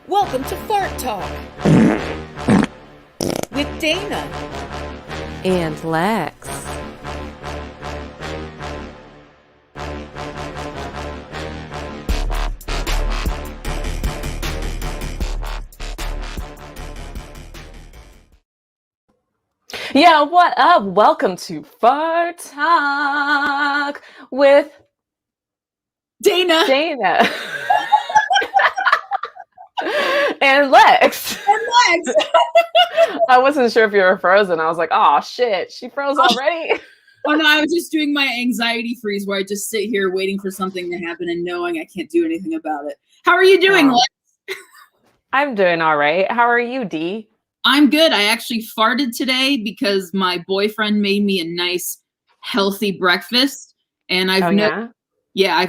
Welcome to Fart Talk with Dana and Lex. Yeah, what up? Welcome to Fart Talk with Dana and Lex. and Lex. I wasn't sure if you were frozen. I was like, oh shit, she froze already. Oh no, I was just doing my anxiety freeze where I just sit here waiting for something to happen and knowing I can't do anything about it. How are you doing, Lex? I'm doing all right. How are you, Dee? I'm good. I actually farted today because my boyfriend made me a nice, healthy breakfast. And I've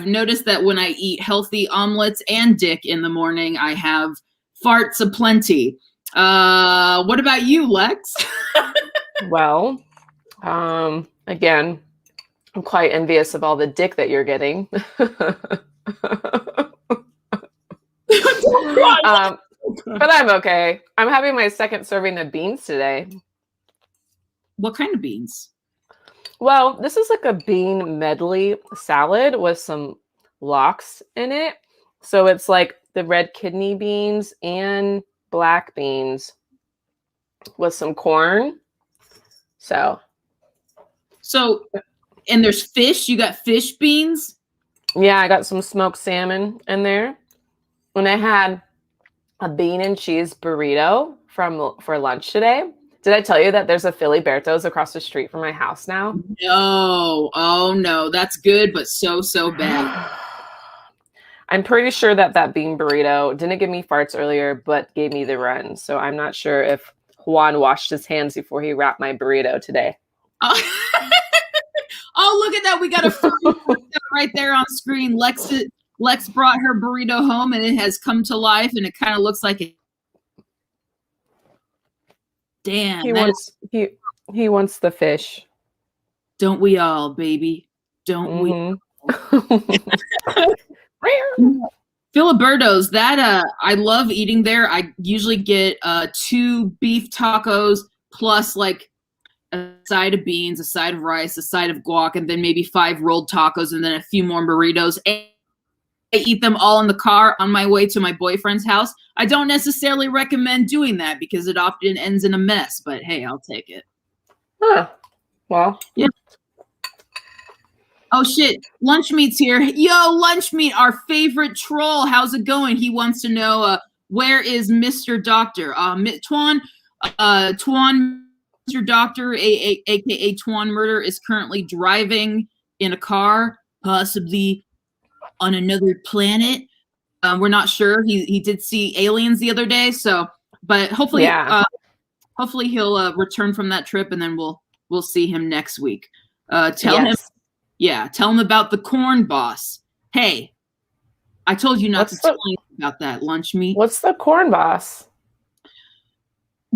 noticed that when I eat healthy omelets and dick in the morning, I have farts aplenty. What about you, Lex? Well, again, I'm quite envious of all the dick that you're getting. But I'm okay. I'm having my second serving of beans today. What kind of beans? Well, this is like a bean medley salad with some lox in it. So it's like the red kidney beans and black beans with some corn. So, and there's fish. You got fish beans? Yeah, I got some smoked salmon in there. And I had a bean and cheese burrito for lunch today. Did I tell you that there's a Philly Berto's across the street from my house now? No. Oh no, that's good, but so bad. I'm pretty sure that bean burrito didn't give me farts earlier, but gave me the run. So I'm not sure if Juan washed his hands before he wrapped my burrito today. Oh, look at that. We got a photo right there on screen. Lex brought her burrito home and it has come to life and it kind of looks like it. Damn. He wants the fish. Don't we all, baby? Don't we all? Filiberto's, that I love eating there. I usually get 2 beef tacos plus like a side of beans, a side of rice, a side of guac, and then maybe 5 rolled tacos and then a few more burritos. And I eat them all in the car on my way to my boyfriend's house. I don't necessarily recommend doing that because it often ends in a mess, but hey, I'll take it. Huh. Well, yeah. Oh shit, Lunch Meat's here. Yo, Lunch Meat, our favorite troll. How's it going? He wants to know where is Mr. Doctor? Twan, Mr. Doctor, aka Twan Murder, is currently driving in a car, possibly on another planet. We're not sure. He did see aliens the other day, so but hopefully, hopefully he'll return from that trip, and then we'll see him next week. Tell him about the corn boss. Hey, I told you not to tell you about that, Lunch Meat. What's the corn boss?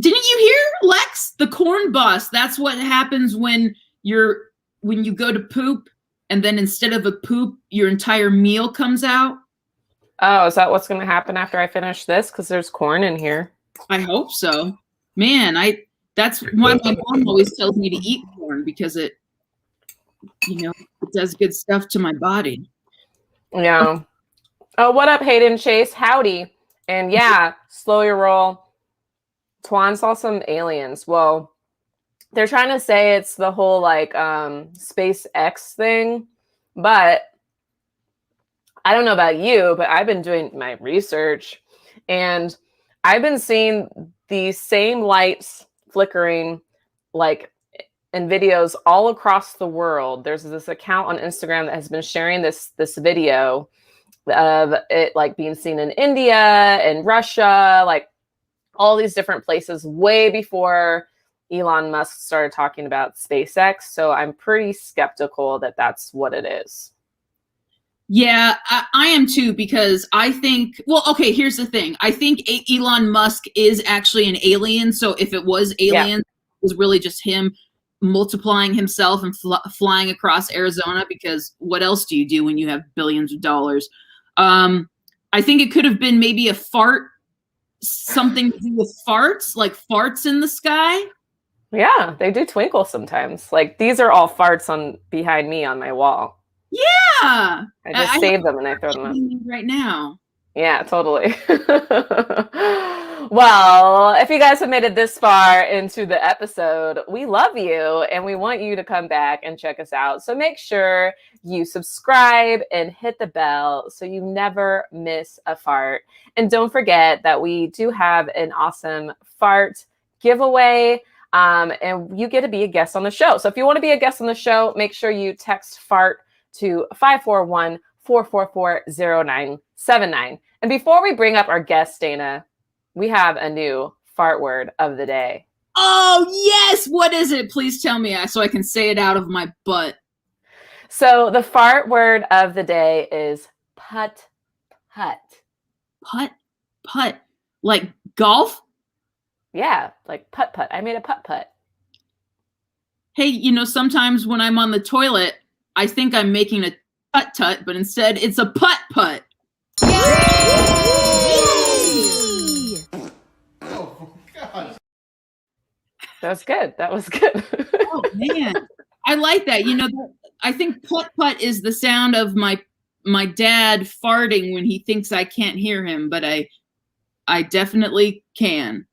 Didn't you hear, Lex? The corn boss. That's what happens when you go to poop, and then instead of a poop, your entire meal comes out. Oh, is that what's going to happen after I finish this? Because there's corn in here. I hope so. Man, that's why my mom always tells me to eat corn, because it does good stuff to my body. Yeah. Oh, what up, Hayden Chase? Howdy. And yeah, slow your roll. Twan saw some aliens. Well, they're trying to say it's the whole like SpaceX thing, but I don't know about you, but I've been doing my research and I've been seeing the same lights flickering like in videos all across the world. There's this account on Instagram that has been sharing this video of it like being seen in India and Russia, like all these different places way before Elon Musk started talking about SpaceX. So I'm pretty skeptical that that's what it is. Yeah, I am too, because I think, well, okay, here's the thing. I think Elon Musk is actually an alien. So if it was aliens, it was really just him multiplying himself and flying across Arizona, because what else do you do when you have billions of dollars? I think it could have been maybe a fart something to do with farts, like farts in the sky? Yeah, they do twinkle sometimes. Like these are all farts on behind me on my wall. Yeah. I just save them and I throw them up. Right now. Yeah, totally. Well, if you guys have made it this far into the episode, we love you and we want you to come back and check us out. So make sure you subscribe and hit the bell so you never miss a fart. And don't forget that we do have an awesome fart giveaway. And you get to be a guest on the show. So if you want to be a guest on the show, make sure you text fart to 541-444-0979. And before we bring up our guest, Dana, we have a new fart word of the day. Oh, yes. What is it? Please tell me so I can say it out of my butt. So the fart word of the day is putt-putt. Putt-putt. Like golf? Yeah, like putt-putt. I made a putt-putt. Hey, sometimes when I'm on the toilet, I think I'm making a tut-tut, but instead it's a putt-putt. Oh, God. That was good. That was good. Oh, man. I like that. I think putt-putt is the sound of my dad farting when he thinks I can't hear him, but I definitely can.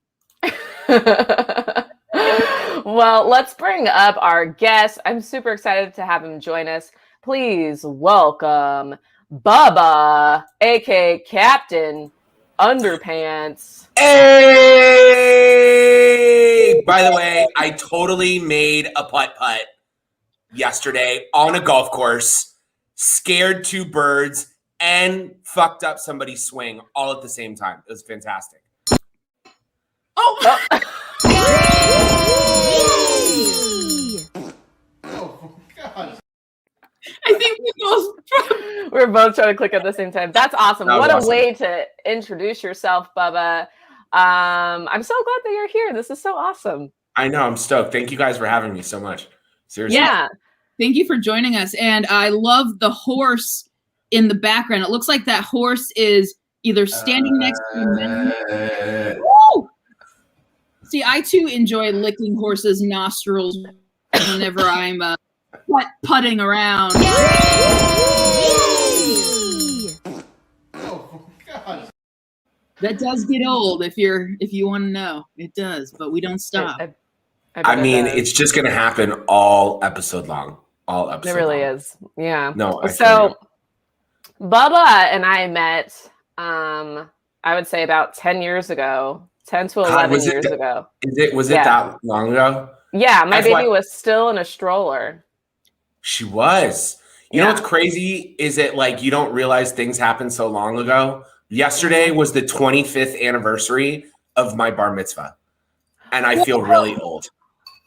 Well, let's bring up our guest. I'm super excited to have him join us. Please welcome Bubba, aka Captain Underpants. Hey! By the way, I totally made a putt-putt yesterday on a golf course, scared two birds, and fucked up somebody's swing all at the same time. It was fantastic. Oh! Oh, God. I think we're both trying to click at the same time. That's awesome. That was what a awesome. way to introduce yourself, Bubba. I'm so glad that you're here. This is so awesome. I know. I'm stoked. Thank you guys for having me so much. Seriously. Yeah. Thank you for joining us. And I love the horse in the background. It looks like that horse is either standing next to Woo! See, I too enjoy licking horses' nostrils whenever I'm putting around. Oh, God. That does get old if you want to know. It does, but we don't stop. I mean, it's just going to happen all episode long. All episode It really long. is. Yeah. No, So Bubba and I met, I would say about 10 years ago, 10 to 11 years ago. Was it that long ago? Yeah. My baby was still in a stroller. She was. You know what's crazy is that like you don't realize things happened so long ago. Yesterday was the 25th anniversary of my bar mitzvah. And I feel really old.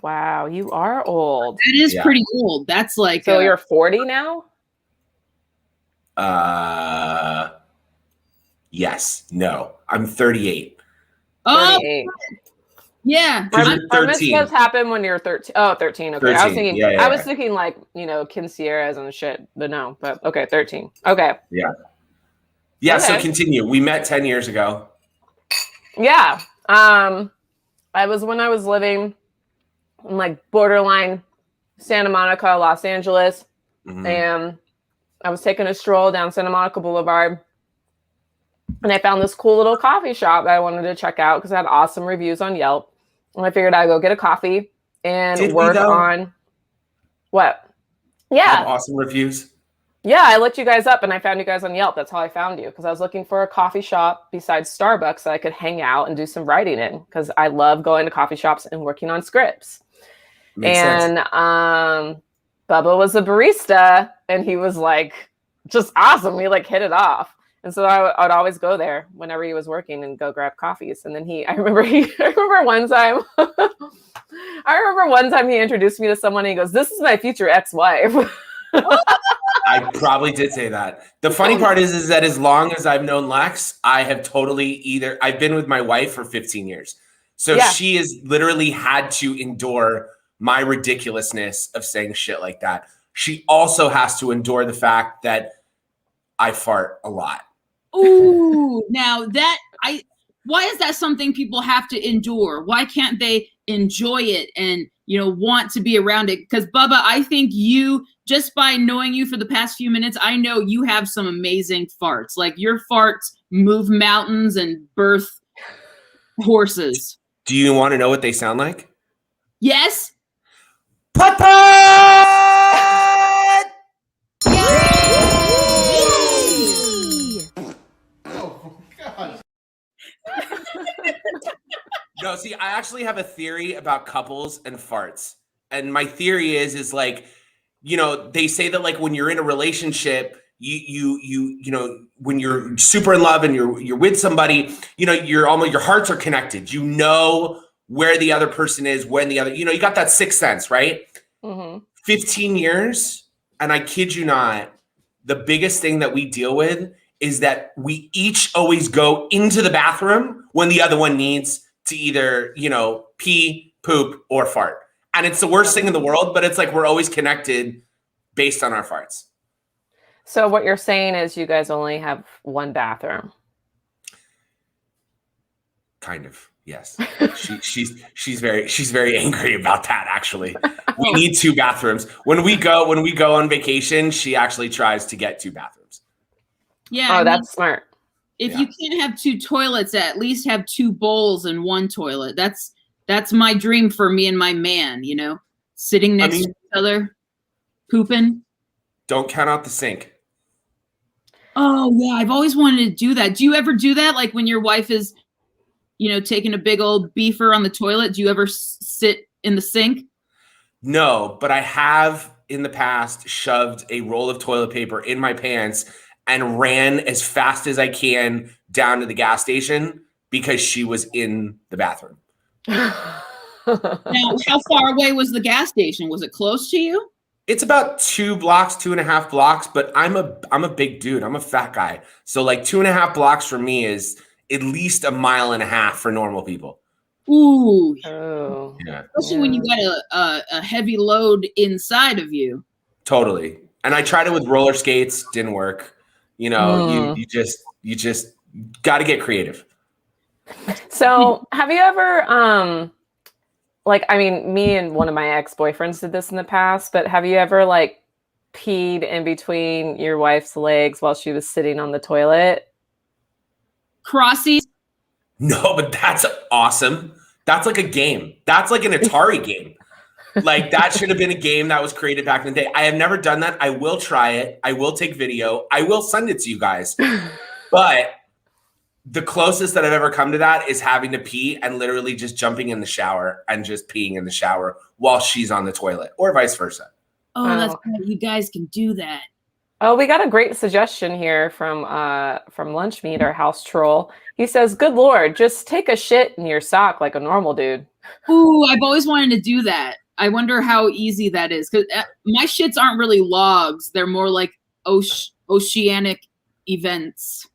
Wow, you are old. That is pretty old. That's like so you're 40 now? Yes. No. I'm 38. Oh, 38. Yeah. Bar mitzvahs happen when you're 13. Oh, 13. Okay. 13. I was thinking I was thinking like, quinceañeras and shit, but no. But okay, 13. Okay. Yeah. Yeah, okay. So continue. We met 10 years ago. Yeah. I was when I was living in like borderline Santa Monica, Los Angeles. Mm-hmm. And I was taking a stroll down Santa Monica Boulevard. And I found this cool little coffee shop that I wanted to check out because it had awesome reviews on Yelp. And I figured I'd go get a coffee and work on what? Yeah. Awesome reviews. Yeah, I looked you guys up and I found you guys on Yelp. That's how I found you because I was looking for a coffee shop besides Starbucks that I could hang out and do some writing in because I love going to coffee shops and working on scripts. Makes sense. Bubba was a barista and he was like just awesome. We like hit it off. And so I would always go there whenever he was working and go grab coffees. And then I remember one time he introduced me to someone and he goes, "This is my future ex-wife." I probably did say that. The funny part is that as long as I've known Lex, I have I've been with my wife for 15 years. So she has literally had to endure my ridiculousness of saying shit like that. She also has to endure the fact that I fart a lot. Ooh, now why is that something people have to endure? Why can't they enjoy it and, want to be around it? Because Bubba, I think you, just by knowing you for the past few minutes, I know you have some amazing farts. Like your farts move mountains and birth horses. Do you want to know what they sound like? Yes. Putt putt! Oh God. No, see, I actually have a theory about couples and farts. And my theory is like, they say that like when you're in a relationship, when you're super in love and you're with somebody, your hearts are connected. You know where the other person is, when the other, you got that sixth sense, right? Mm-hmm. 15 years, and I kid you not, the biggest thing that we deal with is that we each always go into the bathroom when the other one needs to either, pee, poop, or fart. And it's the worst thing in the world, but it's like we're always connected based on our farts. So what you're saying is you guys only have one bathroom. Kind of, yes. She's very angry about that, actually. We need two bathrooms. When we go on vacation, she actually tries to get two bathrooms. Yeah. That's smart. If you can't have two toilets, at least have two bowls and one toilet. That's my dream for me and my man, sitting next to each other, pooping. Don't count out the sink. Oh yeah, I've always wanted to do that. Do you ever do that? Like when your wife is, taking a big old beefer on the toilet, do you ever sit in the sink? No, but I have in the past shoved a roll of toilet paper in my pants and ran as fast as I can down to the gas station because she was in the bathroom. Now, how far away was the gas station? Was it close to you? It's about 2.5 blocks, but I'm a big dude. I'm a fat guy. So like 2.5 blocks for me is at least 1.5 miles for normal people. Ooh. Oh. Yeah. Especially when you got a heavy load inside of you. Totally. And I tried it with roller skates, didn't work. You just got to get creative. So have you ever, me and one of my ex-boyfriends did this in the past, but have you ever peed in between your wife's legs while she was sitting on the toilet? Crossies? No, but that's awesome. That's like a game. That's like an Atari game. Like that should have been a game that was created back in the day. I have never done that. I will try it. I will take video. I will send it to you guys. But the closest that I've ever come to that is having to pee and literally just jumping in the shower and just peeing in the shower while she's on the toilet, or vice versa. Oh, that's right. You guys can do that. Oh, we got a great suggestion here from Lunch Meat, our house troll. He says, "Good Lord, just take a shit in your sock like a normal dude." Ooh, I've always wanted to do that. I wonder how easy that is, because my shits aren't really logs. They're more like oceanic events.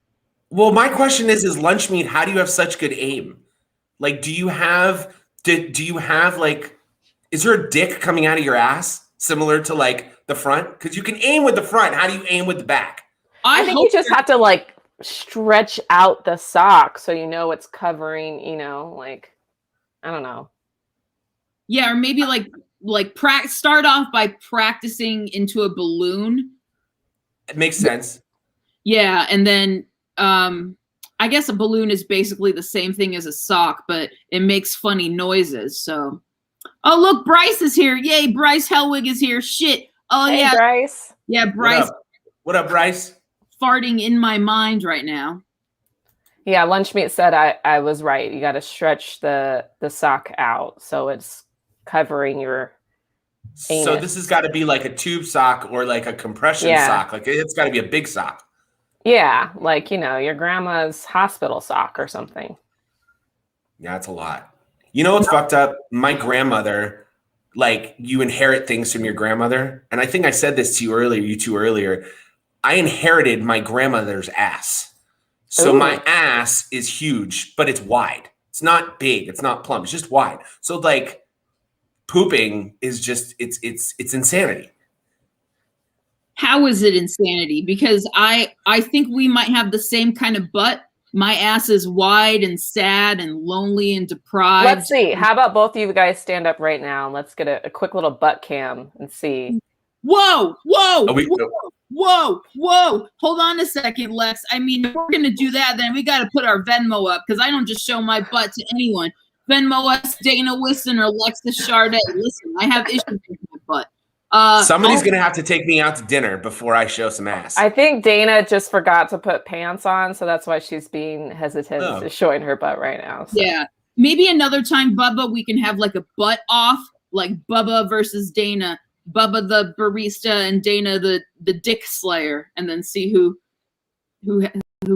Well, my question is Lunch Meat, how do you have such good aim? Like, do you have like, is there a dick coming out of your ass similar to like the front? Because you can aim with the front. How do you aim with the back? I think you just have to stretch out the sock so you know it's covering, I don't know. Yeah, or maybe start off by practicing into a balloon. It makes sense. Yeah, and then I guess a balloon is basically the same thing as a sock, but it makes funny noises. So, oh look, Bryce is here! Yay, Bryce Hellwig is here! Shit! Oh hey, yeah, Bryce. Yeah, Bryce. What up, Bryce? Farting in my mind right now. Yeah, Lunch Meat said I was right. You got to stretch the sock out so it's covering your anus. So this has got to be like a tube sock or like a compression sock. Like it's got to be a big sock. Yeah, your grandma's hospital sock or something. Yeah, that's a lot. You know what's fucked up? My grandmother, you inherit things from your grandmother. And I think I said this to you two earlier. I inherited my grandmother's ass. So my ass is huge, but it's wide. It's not big. It's not plump. It's just wide. So pooping is just, it's insanity. How is it insanity? Because I think we might have the same kind of butt, my ass is wide and sad and lonely and deprived. Let's see. How about both of you guys stand up right now and let's get a quick little butt cam and see. Whoa, whoa, whoa. Hold on a second, Lex. I mean, if we're going to do that, then we got to put our Venmo up because I don't just show my butt to anyone. Venmo us, Dana Wilson or Lexus Charday. Listen, I have issues with my butt. Somebody's going to have to take me out to dinner before I show some ass. I think Dana just forgot to put pants on, so that's why she's being hesitant to showing her butt right now. So. Yeah. Maybe another time, Bubba, we can have like a butt off, like Bubba versus Dana. Bubba the barista and Dana the dick slayer, and then see who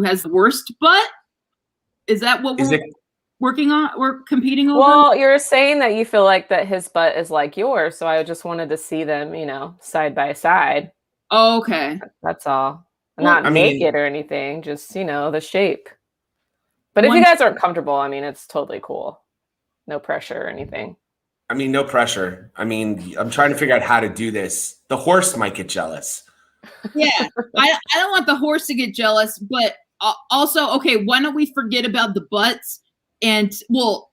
has the worst butt. Is that what we're working on? We're competing over? Well, you're saying that you feel like that his butt is like yours, so I just wanted to see them, side by side. Oh, okay. That's all. Not naked or anything, just, the shape. But if you guys aren't comfortable, I mean, it's totally cool. No pressure or anything. I mean, no pressure. I mean, I'm trying to figure out how to do this. The horse might get jealous. Yeah, I don't want the horse to get jealous, but also, okay, why don't we forget about the butts? And,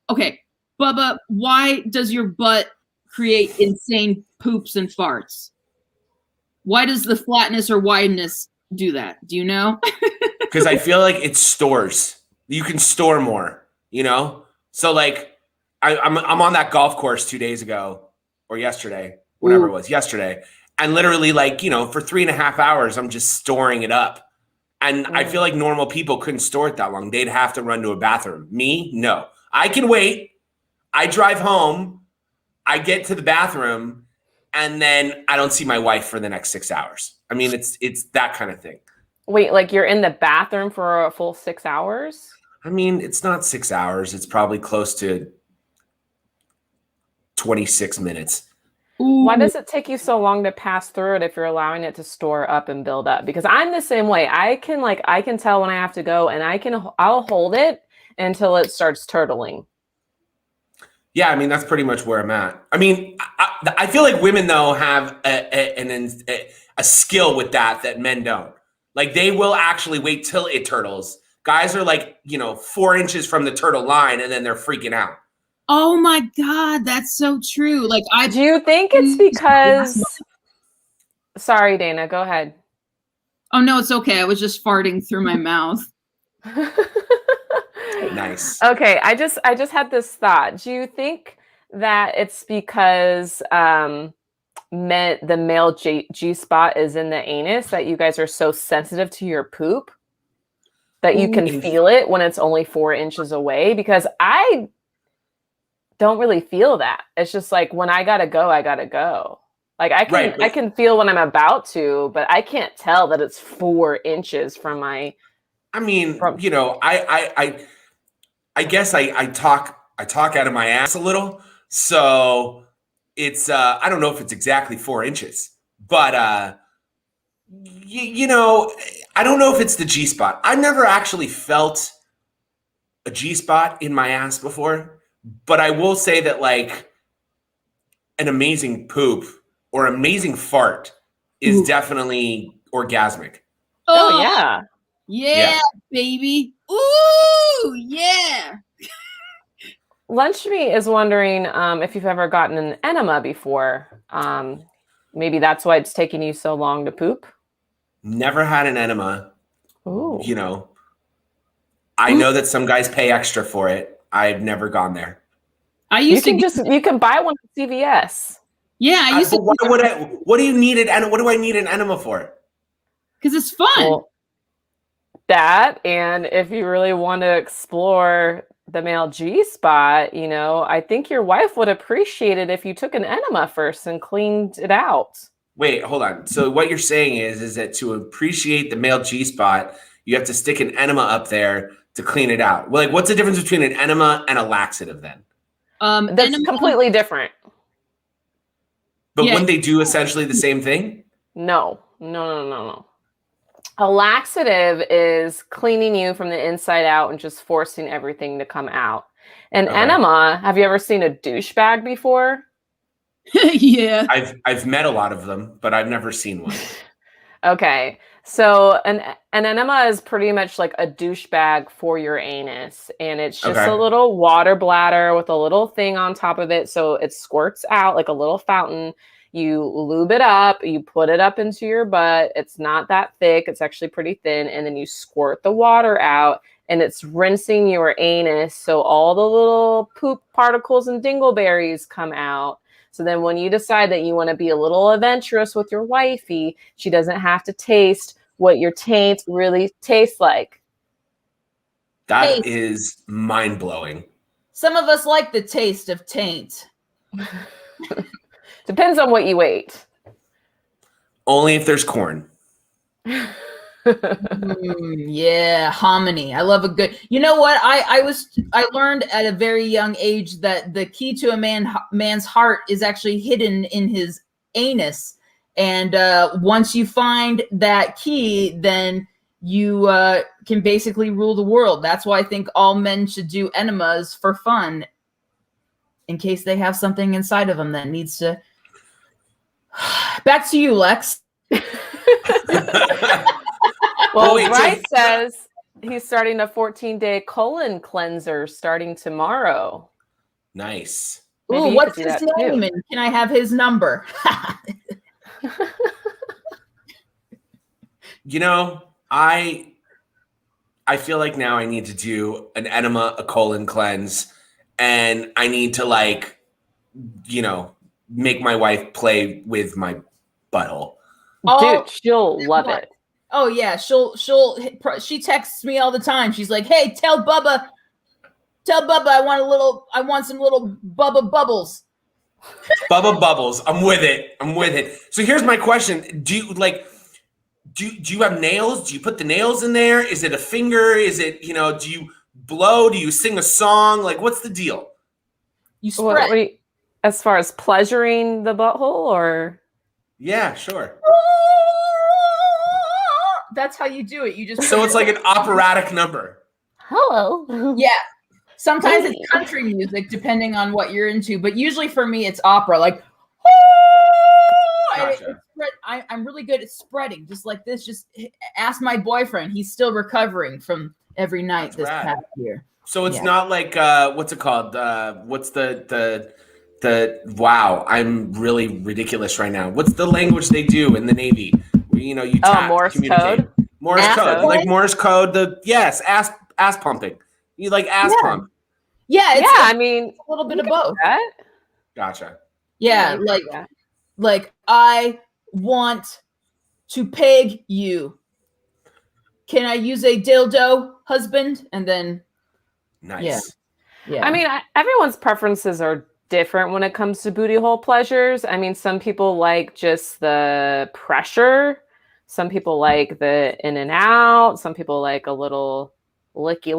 okay, Bubba, why does your butt create insane poops and farts? Why does the flatness or wideness do that? Do you know? Because I feel like it stores. You can store more, So, like, I'm on that golf course 2 days ago or yesterday, whatever it was, yesterday. And literally, like, for 3.5 hours, I'm just storing it up. And I feel like normal people couldn't store it that long. They'd have to run to a bathroom. Me, no. I can wait. I drive home. I get to the bathroom. And then I don't see my wife for the next 6 hours. I mean, it's that kind of thing. Wait, like you're in the bathroom for a full 6 hours? I mean, it's not 6 hours. It's probably close to 26 minutes. Why does it take you so long to pass through it if you're allowing it to store up and build up? Because I'm the same way. I can tell when I have to go, and I'll hold it until it starts turtling. Yeah, I mean, that's pretty much where I'm at. I mean, I feel like women though have a skill with that men don't. Like they will actually wait till it turtles. Guys are like, 4 inches from the turtle line, and then they're freaking out. Oh my God, that's so true. Like, do you think it's because? Sorry, Dana, go ahead. Oh no, it's okay. I was just farting through my mouth. Nice. Okay, I just had this thought. Do you think that it's because the male G spot is in the anus that you guys are so sensitive to your poop that you can feel it when it's only 4 inches away? Because I don't really feel that. It's just like when I gotta go, I gotta go. Like I can feel when I'm about to, but I can't tell that it's 4 inches from my. I mean, I guess I talk out of my ass a little, so it's I don't know if it's exactly 4 inches, but I don't know if it's the G spot. I never actually felt a G spot in my ass before. But I will say that like an amazing poop or amazing fart is definitely orgasmic. Oh yeah. Yeah, baby. Ooh, yeah. Lunch Meat is wondering if you've ever gotten an enema before. Maybe that's why it's taking you so long to poop. Never had an enema. Ooh. I know that some guys pay extra for it. I've never gone there. You can buy one at CVS. Yeah, I used to. What do you need it? And what do I need an enema for? Because it's fun. Well, that, and if you really want to explore the male G spot, I think your wife would appreciate it if you took an enema first and cleaned it out. Wait, hold on. So what you're saying is that to appreciate the male G spot, you have to stick an enema up there to clean it out. Well, like, what's the difference between an enema and a laxative then? That's completely different. But wouldn't they do essentially the same thing? No. A laxative is cleaning you from the inside out and just forcing everything to come out. An enema, have you ever seen a douchebag before? Yeah. I've met a lot of them, but I've never seen one. Okay. So an enema is pretty much like a douchebag for your anus, and it's just Okay. a little water bladder with a little thing on top of it, so it squirts out like a little fountain. You lube it up, you put it up into your butt. It's not that thick, it's actually pretty thin, and then you squirt the water out, and it's rinsing your anus, so all the little poop particles and dingleberries come out. So then when you decide that you want to be a little adventurous with your wifey, she doesn't have to taste what your taint really tastes like. That Taste. is mind-blowing. Some of us like the taste of taint. Depends on what you ate. Only if there's corn. Yeah, hominy. I love a good. You know what? I learned at a very young age that the key to a man's heart is actually hidden in his anus, and once you find that key, then you can basically rule the world. That's why I think all men should do enemas for fun, in case they have something inside of them that needs to. Back to you, Lex. Well, wait, Bryce says he's starting a 14-day colon cleanser starting tomorrow. Nice. Maybe Ooh, you what's could do his that too. name? And can I have his number? You know, I feel like now I need to do an enema, a colon cleanse, and I need to like, you know, make my wife play with my butthole. Oh, Dude, she'll love it. Oh yeah, she texts me all the time. She's like, "Hey, tell Bubba I want some little Bubba bubbles." Bubba bubbles. I'm with it. So here's my question. Do you have nails? Do you put the nails in there? Is it a finger? Is it, do you blow? Do you sing a song? Like, what's the deal? You spread. As far as pleasuring the butthole, or? Yeah, sure. That's how you do it. You just So it's like an operatic number. Hello. Yeah. Sometimes it's country music, depending on what you're into, but usually for me, it's opera. Like, Gotcha. I'm really good at spreading, just like this. Just ask my boyfriend; he's still recovering from every night That's this rad. past year. So it's Yeah. not like what's it called? What's the wow? I'm really ridiculous right now. What's the language they do in the Navy? You tap, Morse communicate. code. Morse Ass code, code? like Morse code. Ass pumping. You like ass pump? Yeah, I mean, a little bit you of can do both. that. Gotcha. Yeah, you can do that. like I want to peg you. Can I use a dildo, husband? And then Nice. yeah. I mean, everyone's preferences are different when it comes to booty hole pleasures. I mean, some people like just the pressure. Some people like the in and out. Some people like a little licky.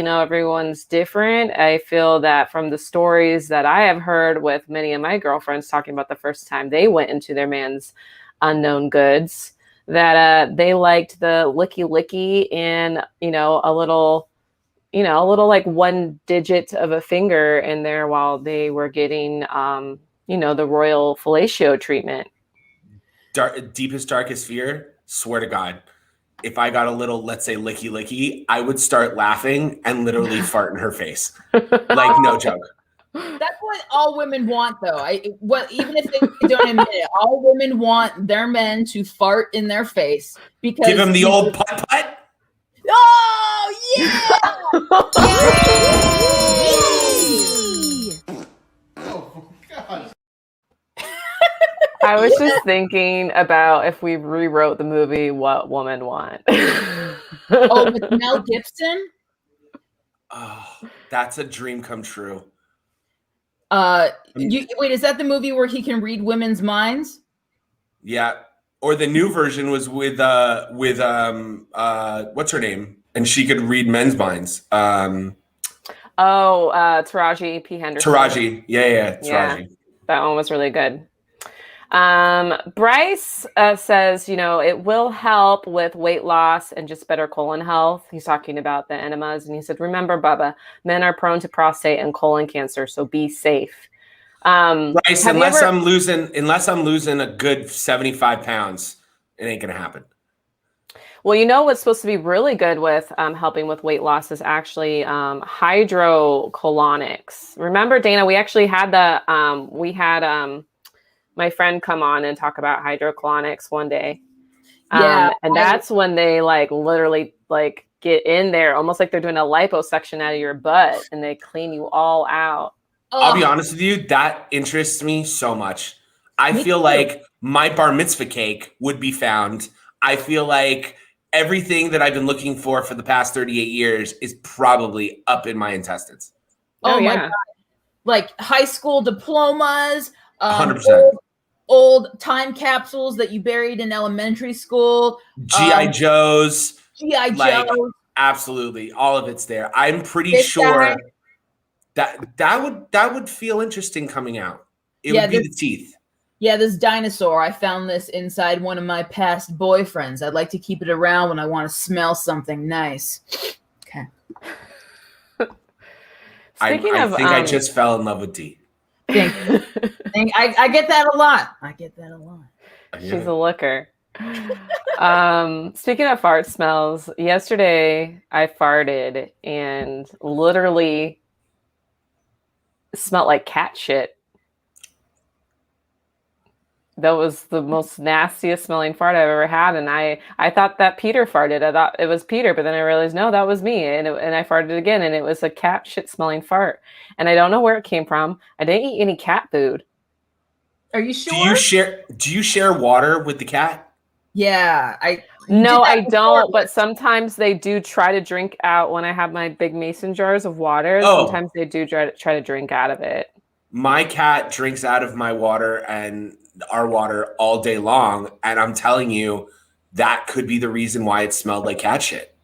Everyone's different. I feel that from the stories that I have heard with many of my girlfriends talking about the first time they went into their man's unknown goods, that they liked the licky and, a little like one digit of a finger in there while they were getting, the royal fellatio treatment. Deepest, darkest fear, swear to God, if I got a little, let's say, licky, I would start laughing and literally fart in her face. Like, no joke. That's what all women want, though. Even if they don't admit it, all women want their men to fart in their face because Give him the old putt. Oh yeah! Oh God. I was just thinking about if we rewrote the movie, what woman want? Oh, with Mel Gibson? Oh, that's a dream come true. Wait, is that the movie where he can read women's minds? Yeah. Or the new version was with what's her name? And she could read men's minds. Taraji P. Henderson. Taraji. Yeah, Taraji. Yeah, that one was really good. Bryce says, it will help with weight loss and just better colon health. He's talking about the enemas, and he said, remember, Bubba, men are prone to prostate and colon cancer, so be safe. Bryce, unless I'm losing a good 75 pounds, it ain't gonna happen. Well, you know what's supposed to be really good with helping with weight loss is actually hydrocolonics. Remember, Dana, we actually had my friend come on and talk about hydrocolonics one day. And that's when they like literally like get in there almost like they're doing a liposuction out of your butt and they clean you all out. I'll be honest with you, that interests me so much. I feel like my bar mitzvah cake would be found. I feel like everything that I've been looking for the past 38 years is probably up in my intestines. Oh my God. Like high school diplomas, 100%. Old time capsules that you buried in elementary school. G.I. Joes. G.I. Like, Joes. absolutely. All of it's there. I'm pretty sure that would feel interesting coming out. It would be the teeth. Yeah, this dinosaur. I found this inside one of my past boyfriends. I'd like to keep it around when I want to smell something nice. Okay. I think I just fell in love with D. I get that a lot. She's a looker. Speaking of fart smells, yesterday I farted and literally smelled like cat shit. That was the most nastiest smelling fart I've ever had. And I thought that Peter farted. I thought it was Peter, but then I realized, no, that was me. And I farted again. And it was a cat shit smelling fart. And I don't know where it came from. I didn't eat any cat food. Are you sure? Do you share water with the cat? Yeah. No, I don't. But sometimes they do try to drink out when I have my big mason jars of water. Oh. Sometimes they do try to drink out of it. My cat drinks out of my water and our water all day long. And I'm telling you, that could be the reason why it smelled like cat shit.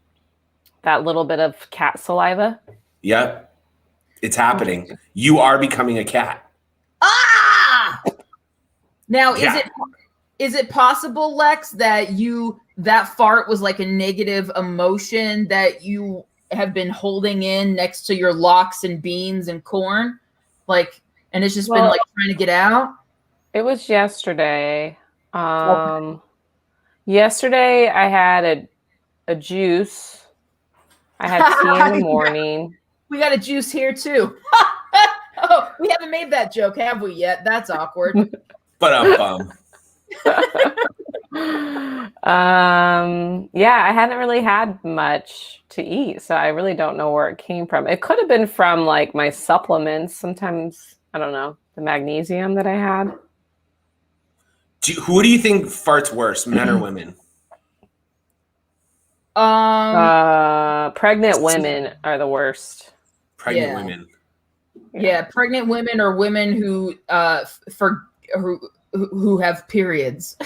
That little bit of cat saliva? Yep. It's happening. You are becoming a cat. Ah! Now, is it possible, Lex, that that fart was like a negative emotion that you have been holding in next to your lox and beans and corn? Like, and it's just been like trying to get out? It was yesterday. Yesterday I had a juice. I had tea in the morning. We got a juice here too. Oh, we haven't made that joke, have we yet? That's awkward. But yeah, I hadn't really had much to eat, so I really don't know where it came from. It could have been from like my supplements. Sometimes, I don't know, the magnesium that I had. Who do you think farts worse, men or women? Pregnant women are the worst. Pregnant women. Yeah, pregnant women or women who have periods.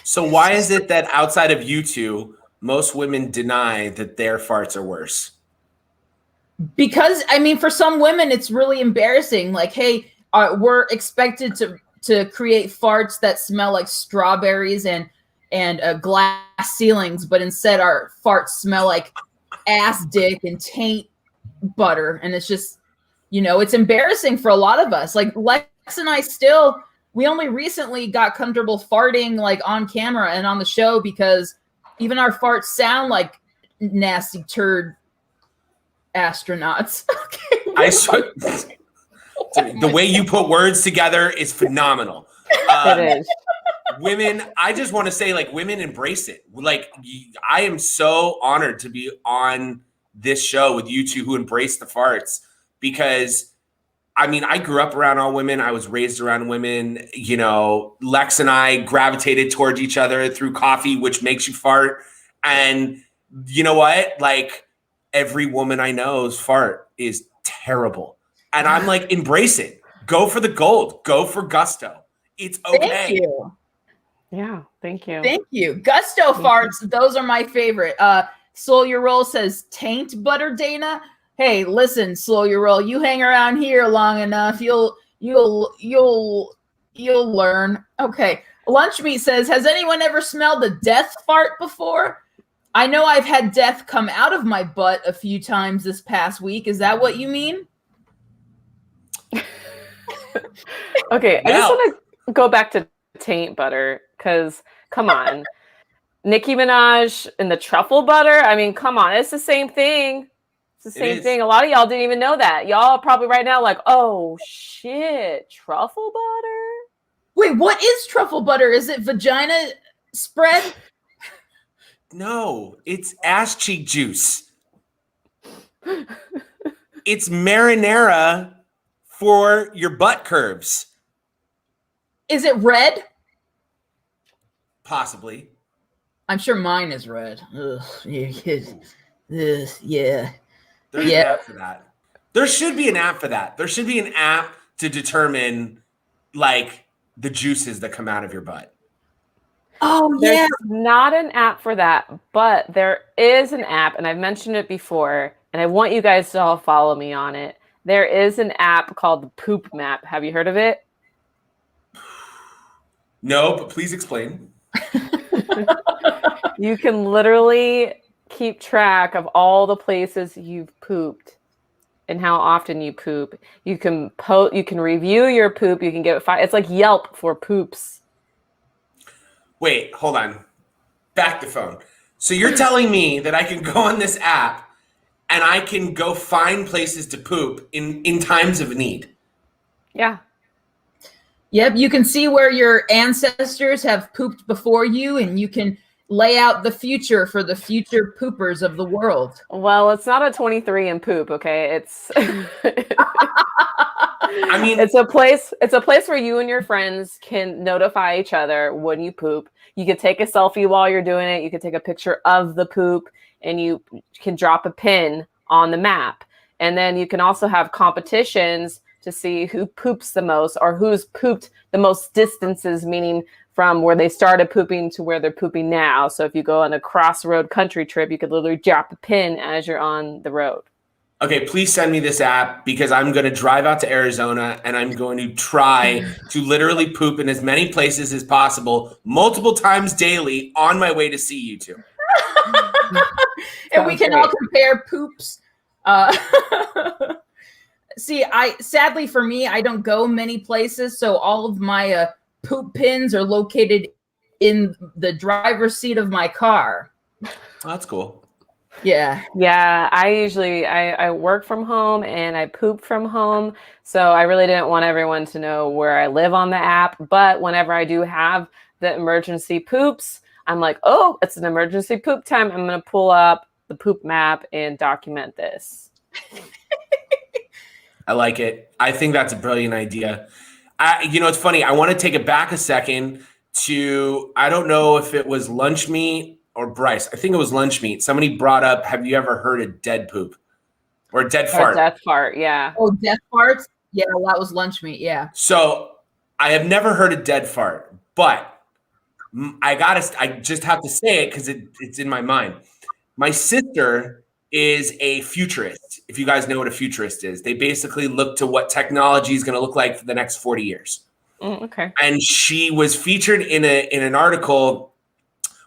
So why is it that outside of you two, most women deny that their farts are worse? Because, I mean, for some women, it's really embarrassing. Like, hey, we're expected to create farts that smell like strawberries and glass ceilings, but instead our farts smell like ass dick and taint butter. And it's just, it's embarrassing for a lot of us. Like Lex and I we only recently got comfortable farting like on camera and on the show because even our farts sound like nasty turd astronauts. I swear, the way you put words together is phenomenal. It is. Women, I just want to say, like, women embrace it. Like, I am so honored to be on this show with you two who embrace the farts because, I mean, I grew up around all women. I was raised around women. Lex and I gravitated towards each other through coffee, which makes you fart. And you know what? Like, every woman I know's fart is terrible. And I'm like, embrace it. Go for the gold. Go for gusto. It's okay. Thank you. Yeah, thank you. Thank you. Gusto farts, those are my favorite. Slow Your Roll says taint butter, Dana. Hey, listen, Slow Your Roll, you hang around here long enough, you'll learn. Okay. Lunch Meat says, has anyone ever smelled a death fart before? I know I've had death come out of my butt a few times this past week. Is that what you mean? Okay, I just want to go back to taint butter because, come on. Nicki Minaj and the truffle butter. I mean, come on, it's the same thing. It's the same thing. A lot of y'all didn't even know that. Y'all probably right now like, oh shit, truffle butter. Wait, what is truffle butter? Is it vagina spread? No, it's ass cheek juice. It's marinara for your butt curves. Is it red? Possibly. I'm sure mine is red. Ugh, yeah. There's an app for that. There should be an app for that. There should be an app to determine like the juices that come out of your butt. Oh, yeah. There's not an app for that, but there is an app, and I've mentioned it before, and I want you guys to all follow me on it. There is an app called the Poop Map. Have you heard of it? No, but please explain. You can literally keep track of all the places you've pooped and how often you poop. You can review your poop. You can give it 5. It's like Yelp for poops. Wait, hold on. Back the phone. So you're telling me that I can go on this app and I can go find places to poop in times of need? Yeah. Yep, you can see where your ancestors have pooped before you, and you can lay out the future for the future poopers of the world. Well, it's not a 23 and poop, okay? It's I mean, it's a place where you and your friends can notify each other when you poop. You could take a selfie while you're doing it. You could take a picture of the poop, and you can drop a pin on the map. And then you can also have competitions to see who poops the most or who's pooped the most distances, meaning from where they started pooping to where they're pooping now. So if you go on a crossroad country trip, you could literally drop a pin as you're on the road. okay, please send me this app because I'm going to drive out to Arizona and I'm going to try to literally poop in as many places as possible, multiple times daily on my way to see you two. And we can all compare poops. See, sadly for me, I don't go many places, so all of my poop pins are located in the driver's seat of my car. Oh, that's cool. Yeah. Yeah, I work from home and I poop from home, so I really didn't want everyone to know where I live on the app. But whenever I do have the emergency poops, I'm like, oh, it's an emergency poop time. I'm going to pull up the poop map and document this. I like it. I think that's a brilliant idea. It's funny. I want to take it back a second to, I don't know if it was Lunch Meat or Bryce. I think it was Lunch Meat. Somebody brought up, have you ever heard of dead poop or dead fart? Death fart, yeah. Oh, death farts? Yeah, that was Lunch Meat, yeah. So I have never heard of dead fart, but I just have to say it because it's in my mind. My sister is a futurist. If you guys know what a futurist is, they basically look to what technology is going to look like for the next 40 years. Okay. And she was featured in an article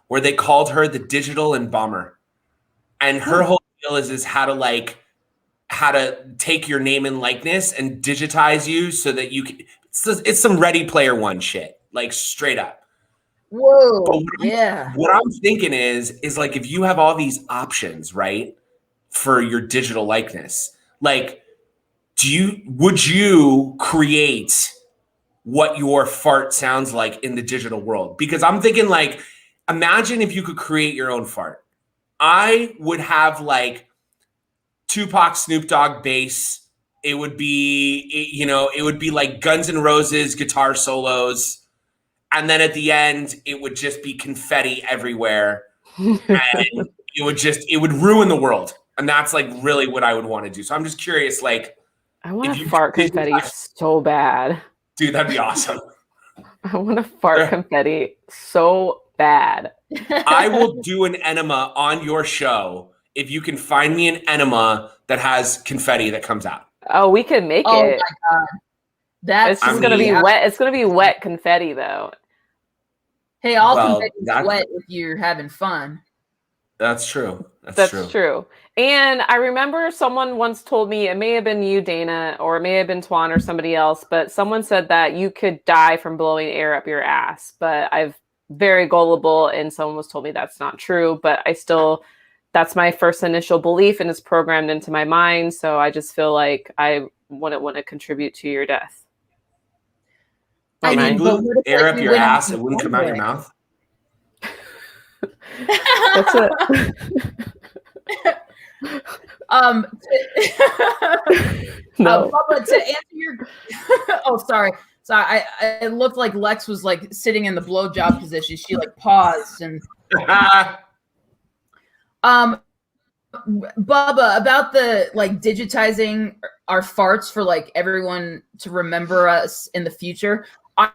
where they called her the digital embalmer. And her whole deal is how to take your name and likeness and digitize you so that you can, it's some Ready Player One shit, like straight up. Whoa, yeah. What I'm thinking is like, if you have all these options, right, for your digital likeness, like, would you create what your fart sounds like in the digital world? Because I'm thinking, like, imagine if you could create your own fart. I would have like Tupac, Snoop Dogg bass. It would be like Guns N' Roses guitar solos. And then at the end, it would just be confetti everywhere. And it would ruin the world. And that's like really what I would want to do. So I'm just curious, like, I want to fart confetti so bad. Dude, that'd be awesome. I want to fart confetti so bad. I will do an enema on your show if you can find me an enema that has confetti that comes out. Oh, we can make it. Oh my God. It's just gonna be wet. It's gonna be wet confetti though. Hey, all confetti is wet if you're having fun. That's true. That's true. And I remember someone once told me, it may have been you, Dana, or it may have been Twan or somebody else, but someone said that you could die from blowing air up your ass. But I've very gullible, and someone was told me that's not true, but that's my first initial belief, and it's programmed into my mind. So I just feel like I wouldn't want to contribute to your death. If you but blew what if, air like, up you your went ass, into it wouldn't come out your Broadway? mouth. That's it. Um, No. Bubba, to answer your, oh, sorry. It looked like Lex was like sitting in the blowjob position. She like paused and, Bubba, about the like digitizing our farts for like everyone to remember us in the future. I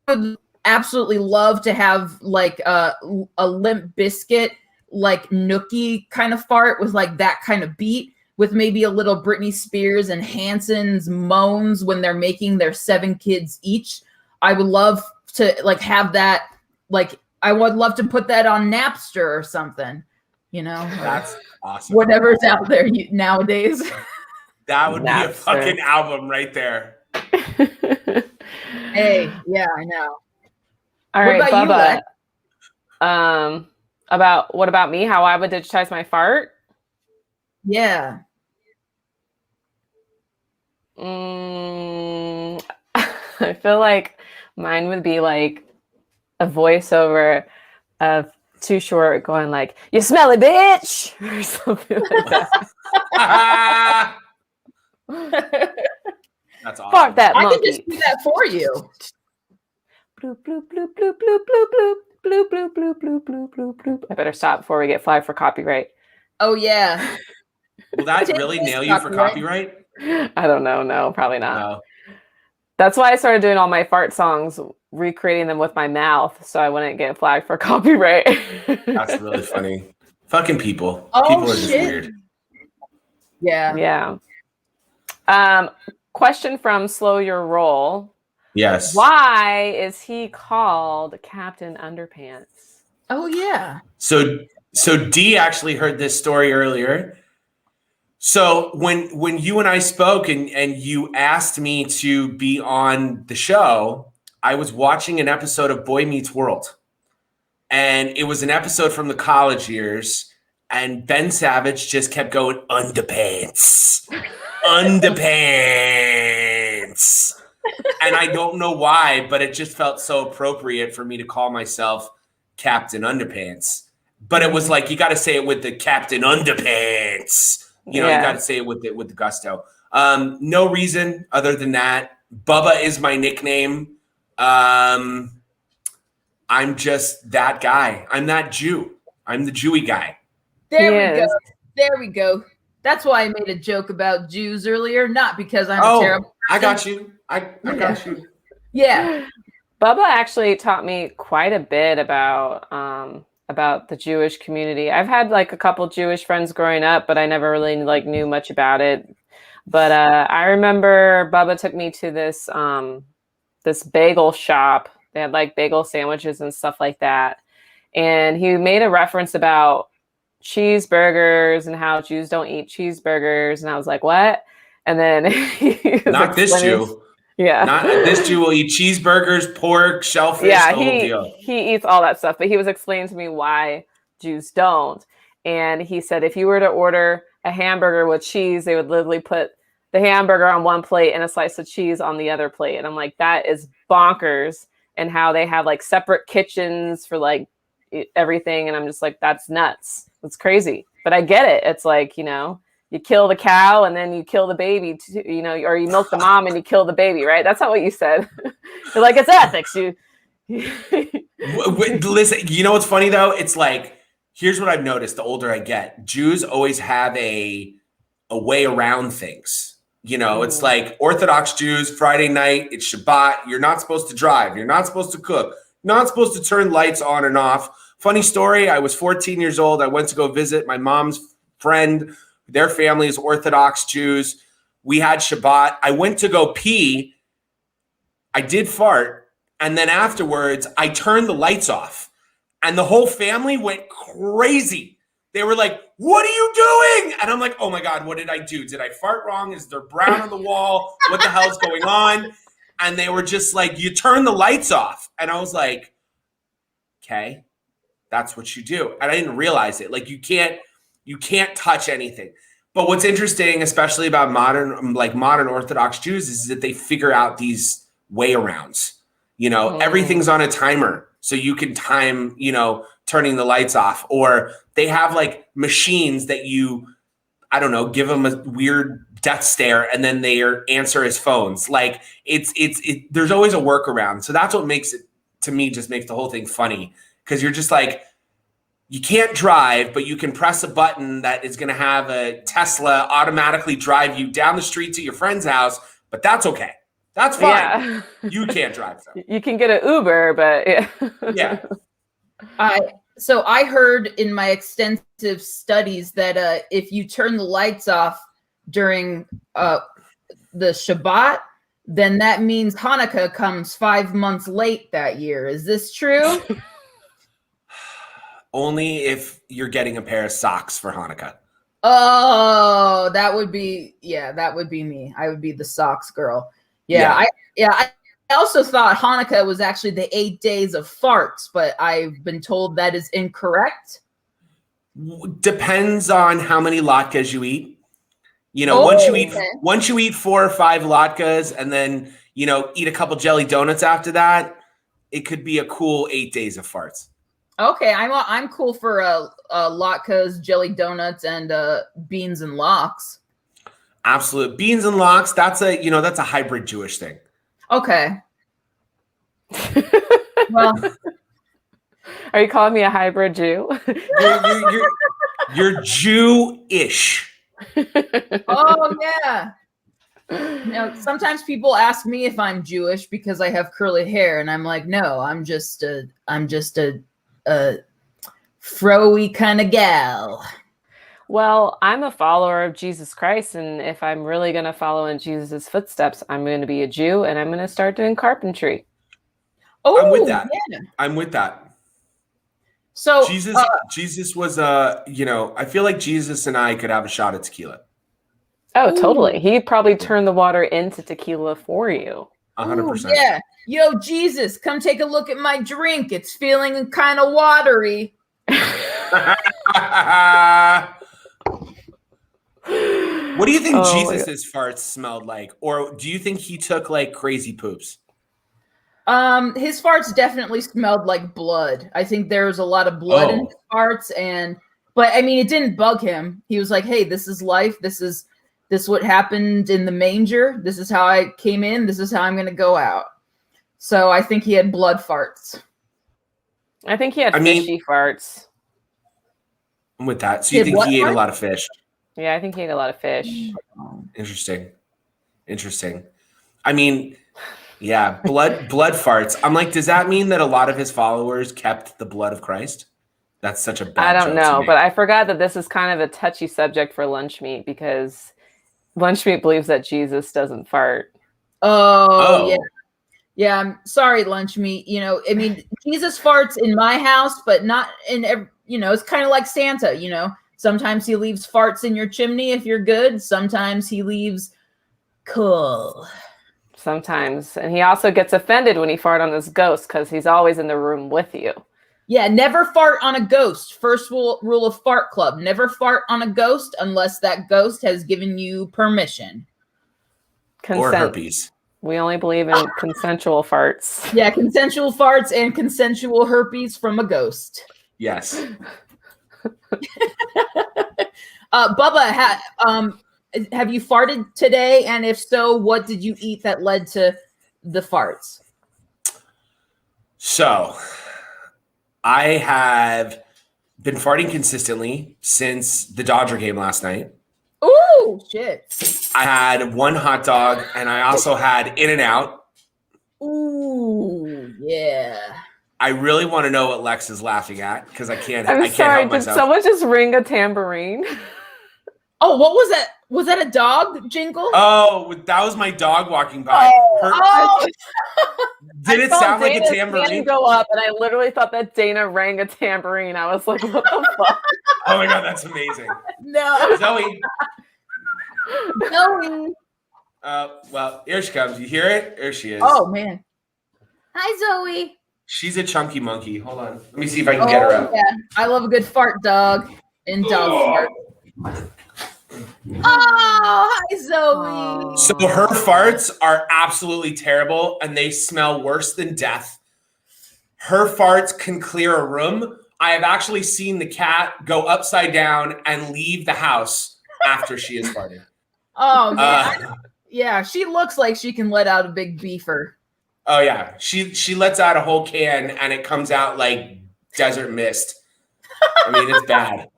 would absolutely love to have like a Limp Biscuit, like nookie kind of fart with like that kind of beat, with maybe a little Britney Spears and Hanson's moans when they're making their 7 kids each. I would love to like have that. Like, I would love to put that on Napster or something, you know. That's awesome. Whatever's out there nowadays. That would be a Napster. fucking album right there. Hey, yeah, I know. All What right, about you, Bubba. Lex? What about me? How I would digitize my fart? Yeah. I feel like mine would be like a voiceover of Too Short going like, "You smelly bitch," or something like that. That's awesome. Fuck that I can monkey. just do that for you. Bloop, bloop, bloop, bloop, bloop, bloop, bloop. Bloop, bloop, bloop, bloop, bloop, bloop, bloop. I better stop before we get flagged for copyright. Oh, yeah. Will that really nail you for copyright? I don't know. No, probably not. No. That's why I started doing all my fart songs, recreating them with my mouth so I wouldn't get flagged for copyright. That's really funny. Fucking people. Oh, People are just shit. weird. Yeah. Yeah. Question from Slow Your Roll. Yes. Why is he called Captain Underpants? Oh, yeah. So Dee actually heard this story earlier. So when you and I spoke and you asked me to be on the show, I was watching an episode of Boy Meets World. And it was an episode from the college years. And Ben Savage just kept going, underpants. Underpants. And I don't know why, but it just felt so appropriate for me to call myself Captain Underpants. But it was like, you got to say it with the Captain Underpants. You know, you got to say it with the gusto. No reason other than that. Bubba is my nickname. I'm just that guy. I'm that Jew. I'm the Jewy guy. There we go. That's why I made a joke about Jews earlier, not because I'm a terrible person. I got you. I got you. Yeah. Bubba actually taught me quite a bit about the Jewish community. I've had like a couple Jewish friends growing up, but I never really like knew much about it. But I remember Bubba took me to this this bagel shop. They had like bagel sandwiches and stuff like that. And he made a reference about cheeseburgers and how Jews don't eat cheeseburgers. And I was like, what? And then not this Jew. Yeah. Not this Jew will eat cheeseburgers, pork, shellfish, the whole deal. He eats all that stuff, but he was explaining to me why Jews don't. And he said if you were to order a hamburger with cheese, they would literally put the hamburger on one plate and a slice of cheese on the other plate. And I'm like, that is bonkers. And how they have like separate kitchens for like everything. And I'm just like, that's nuts. It's crazy. But I get it. It's like, you know, you kill the cow and then you kill the baby, too, you know, or you milk the mom and you kill the baby, right? That's not what you said. You're like, it's ethics. Listen, you know what's funny though? It's like, here's what I've noticed the older I get. Jews always have a way around things. You know, it's like Orthodox Jews, Friday night, it's Shabbat. You're not supposed to drive. You're not supposed to cook. Not supposed to turn lights on and off. Funny story, I was 14 years old. I went to go visit my mom's friend. Their family is Orthodox Jews. We had Shabbat. I went to go pee. I did fart. And then afterwards, I turned the lights off. And the whole family went crazy. They were like, what are you doing? And I'm like, oh my God, what did I do? Did I fart wrong? Is there brown on the wall? What the hell's going on? And they were just like, you turn the lights off. And I was like, Okay. That's what you do. And I didn't realize it. Like you can't touch anything. But what's interesting, especially about modern Orthodox Jews, is that they figure out these way arounds. Everything's on a timer. So you can time, turning the lights off, or they have like machines that I don't know, give them a weird death stare and then they answer his phones. Like there's always a workaround. So that's what makes it, to me, just makes the whole thing funny. Cause you're just like, you can't drive, but you can press a button that is going to have a Tesla automatically drive you down the street to your friend's house. But that's okay. That's fine. Yeah. You can't drive though. You can get an Uber, but yeah. Yeah. So I heard in my extensive studies that if you turn the lights off during the Shabbat, then that means Hanukkah comes 5 months late that year. Is this true? Only if you're getting a pair of socks for Hanukkah. Oh, that would be me. I would be the socks girl. I also thought Hanukkah was actually the 8 days of farts, but I've been told that is incorrect. Depends on how many latkes you eat. Once you eat 4 or 5 latkes and then, eat a couple jelly donuts after that, it could be a cool 8 days of farts. Okay, I'm cool for latkes, jelly donuts, and beans and lox. Absolute beans and lox. That's a hybrid Jewish thing. Okay. Well, are you calling me a hybrid Jew? You're Jew-ish. Oh yeah. Sometimes people ask me if I'm Jewish because I have curly hair, and I'm like, no, I'm just a fro-y kind of gal. Well, I'm a follower of Jesus Christ, and if I'm really going to follow in Jesus' footsteps, I'm going to be a Jew, and I'm going to start doing carpentry. Oh, I'm with that. Yeah. I'm with that. So Jesus was I feel like Jesus and I could have a shot at tequila. Oh, totally. He probably turned the water into tequila for you. 100%. Yeah. Yo, Jesus, come take a look at my drink. It's feeling kind of watery. What do you think Jesus's farts smelled like? Or do you think he took like crazy poops? His farts definitely smelled like blood. I think there was a lot of blood in his farts, but I mean, it didn't bug him. He was like, "Hey, this is life. This is what happened in the manger. This is how I came in. This is how I'm going to go out." So I think he had blood farts. I think he had fishy farts. I'm with that. So you think he ate a lot of fish? Yeah, I think he ate a lot of fish. Interesting. I mean, yeah, blood farts. I'm like, does that mean that a lot of his followers kept the blood of Christ? That's such a bad I don't joke know, to me. but I forgot that this is kind of a touchy subject for Lunch Meat because Lunch Meat believes that Jesus doesn't fart. Oh. Yeah. Yeah, I'm sorry, Lunch Meat. I mean, Jesus farts in my house, but not in every, it's kind of like Santa, Sometimes he leaves farts in your chimney if you're good. Sometimes he leaves cool. Sometimes. And he also gets offended when he fart on his ghost because he's always in the room with you. Yeah, never fart on a ghost. First rule of Fart Club. Never fart on a ghost unless that ghost has given you permission. Consent. Or herpes. We only believe in consensual farts. Yeah, consensual farts and consensual herpes from a ghost. Yes. Bubba, have you farted today? And if so, what did you eat that led to the farts? So, I have been farting consistently since the Dodger game last night. Ooh, shit. I had one hot dog, and I also had In-N-Out. Ooh, yeah. I really want to know what Lex is laughing at because I can't. I'm I can't sorry. help myself. Did someone just ring a tambourine? Oh, what was that? Was that a dog jingle? Oh, that was my dog walking by. Did it sound like a tambourine? Go up, and I literally thought that Dana rang a tambourine. I was like, "What the fuck?" Oh my god, that's amazing. No, Zoe. Zoe. Well, here she comes. You hear it? Here she is. Oh man. Hi, Zoe. She's a chunky monkey. Hold on. Let me see if I can get her out. Yeah, I love a good fart dog and dog fart. Oh, hi Zoe. So her farts are absolutely terrible and they smell worse than death. Her farts can clear a room. I have actually seen the cat go upside down and leave the house after she has farted. Oh yeah, yeah. She looks like she can let out a big beefer. Oh yeah, she lets out a whole can and it comes out like desert mist. I mean, it's bad.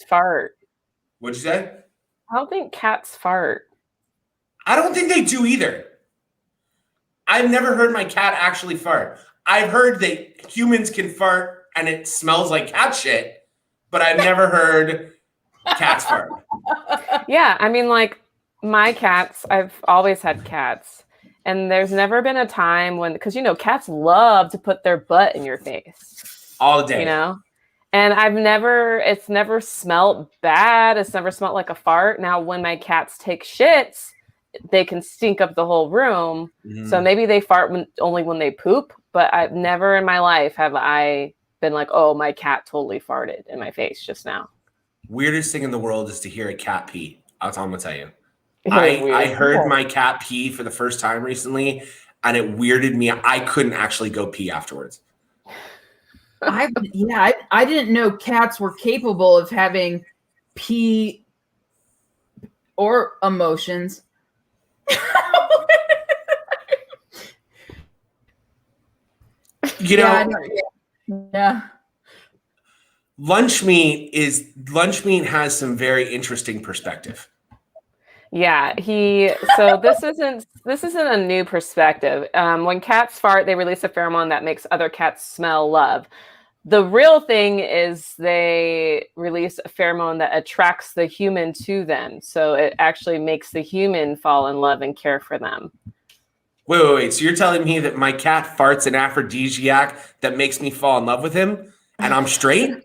Fart. What'd you say? I don't think cats fart. I don't think they do either. I've never heard my cat actually fart. I've heard that humans can fart and it smells like cat shit, but I've never heard cats fart. Yeah, I mean, like my cats, I've always had cats. And there's never been a time when, because, cats love to put their butt in your face. All day. And it's never smelled bad. It's never smelled like a fart. Now, when my cats take shits, they can stink up the whole room. Mm. So maybe they fart only when they poop, but I've never in my life have I been like, oh, my cat totally farted in my face just now. Weirdest thing in the world is to hear a cat pee. That's all I'm gonna tell you. I heard my cat pee for the first time recently, and it weirded me. I couldn't actually go pee afterwards. I didn't know cats were capable of having pee or emotions. Yeah. Lunch meat has some very interesting perspective. Yeah, so this isn't a new perspective. When cats fart, they release a pheromone that makes other cats smell love. The real thing is they release a pheromone that attracts the human to them. So it actually makes the human fall in love and care for them. Wait. So you're telling me that my cat farts an aphrodisiac that makes me fall in love with him and I'm straight?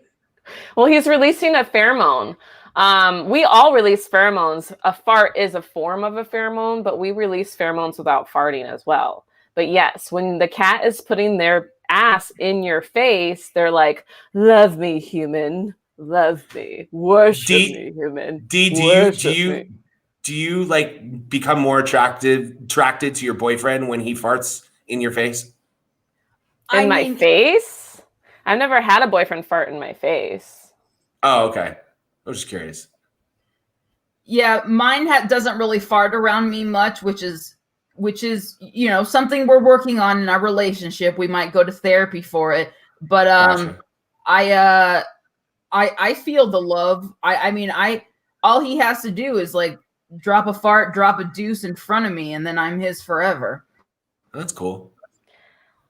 Well, he's releasing a pheromone. We all release pheromones. A fart is a form of a pheromone, but we release pheromones without farting as well. But yes, when the cat is putting their ass in your face, they're like, love me, human. Love me. Worship me, human. Do you like become more attracted to your boyfriend when he farts in your face? In my face? I've never had a boyfriend fart in my face. Oh, okay. I was just curious. Yeah, mine doesn't really fart around me much, which is something we're working on in our relationship. We might go to therapy for it, but gotcha. I feel the love. All he has to do is like drop a fart, drop a deuce in front of me, and then I'm his forever. That's cool.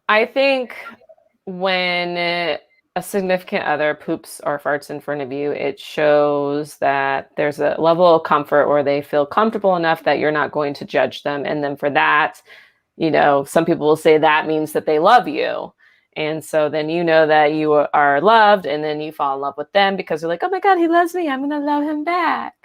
I think when a significant other poops or farts in front of you, it shows that there's a level of comfort where they feel comfortable enough that you're not going to judge them. And then for that, some people will say that means that they love you. And so then that you are loved, and then you fall in love with them because you're like, oh my God, he loves me. I'm going to love him back.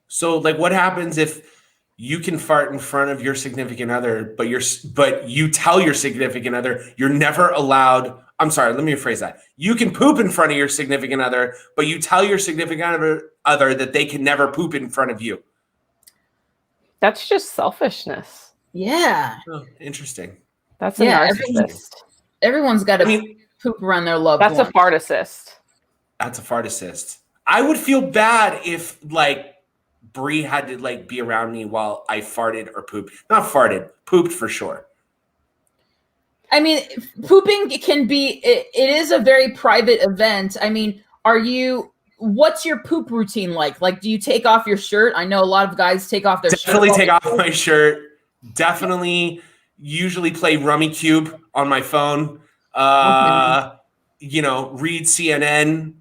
So like what happens if you can fart in front of your significant other, but you tell your significant other you're never allowed. I'm sorry, let me rephrase that. You can poop in front of your significant other, but you tell your significant other that they can never poop in front of you. That's just selfishness. Yeah. Oh, interesting. That's a narcissist. Everyone's got to poop around their loved one. That's a farticist. That's a farticist. I would feel bad if like Bree had to like be around me while I farted or pooped. Not farted, pooped for sure. I mean, pooping can be, it is a very private event. I mean, what's your poop routine like? Like, do you take off your shirt? I know a lot of guys take off their shirt. Definitely take off my shirt. Definitely usually play Rummy Cube on my phone. Read CNN,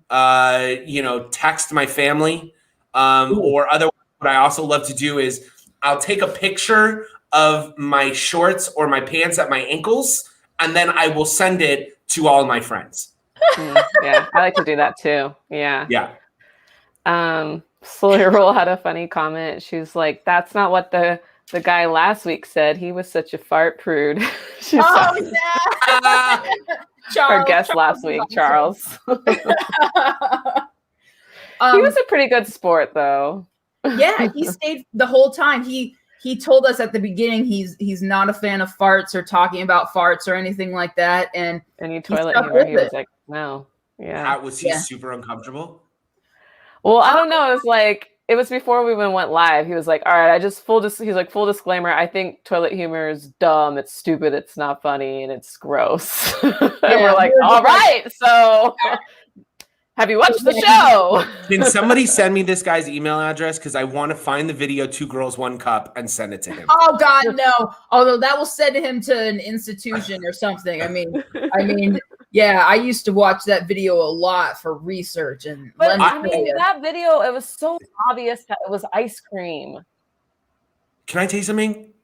text my family. Or otherwise, what I also love to do is I'll take a picture of my shorts or my pants at my ankles, and then I will send it to all my friends. Yeah, I like to do that too. Yeah. Yeah. Slowly Roll had a funny comment. She's like, that's not what the The guy last week said he was such a fart prude. Oh, yeah. Our guest last week, Charles. He was a pretty good sport, though. Yeah, he stayed the whole time. He told us at the beginning he's not a fan of farts or talking about farts or anything like that. And any toilet humor, he was like, no. Yeah. Was he super uncomfortable? Well, I don't know. It was before we even went live. He was like, all right, he's like, full disclaimer, I think toilet humor is dumb, it's stupid, it's not funny, and it's gross. And we're like, all right, so have you watched the show? Can somebody send me this guy's email address? Because I want to find the video 2 Girls, 1 Cup and send it to him. Oh God, no. Although that will send him to an institution or something. I mean, yeah, I used to watch that video a lot for research. But that video, it was so obvious that it was ice cream. Can I tell you something?